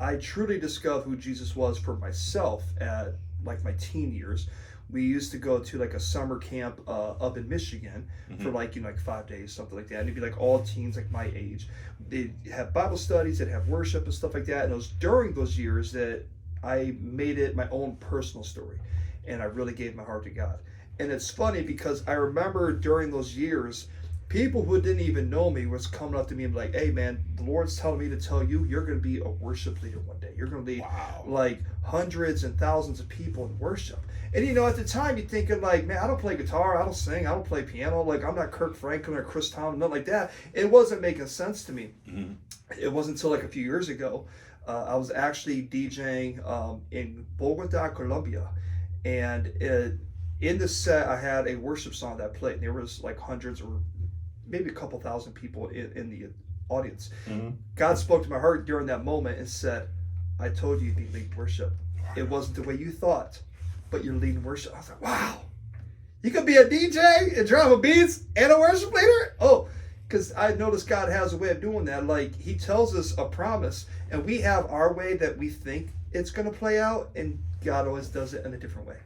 I truly discovered who Jesus was for myself at like my teen years. We used to go to like a summer camp up in Michigan for like like 5 days, something like that. And it'd be like all teens like my age. They'd have Bible studies, they'd have worship and stuff like that. And it was during those years that I made it my own personal story, and I really gave my heart to God. And it's funny because I remember during those years, people who didn't even know me was coming up to me and be like, "Hey man, the Lord's telling me to tell you, you're going to be a worship leader one day. You're going to lead like hundreds and thousands of people in worship." And at the time you're thinking like, "Man, I don't play guitar, I don't sing, I don't play piano. Like I'm not Kirk Franklin or Chris Tomlin, nothing like that." It wasn't making sense to me. It wasn't until like a few years ago, I was actually DJing in Bogota, Colombia, and in the set I had a worship song that played. And there was like hundreds or maybe a couple thousand people in the audience. God spoke to my heart during that moment and said, "I told you you'd lead worship. It wasn't the way you thought, but you're leading worship." I was like, wow, you could be a DJ and drama beats and a worship leader? Oh, because I noticed God has a way of doing that. Like he tells us a promise and we have our way that we think it's going to play out, and God always does it in a different way.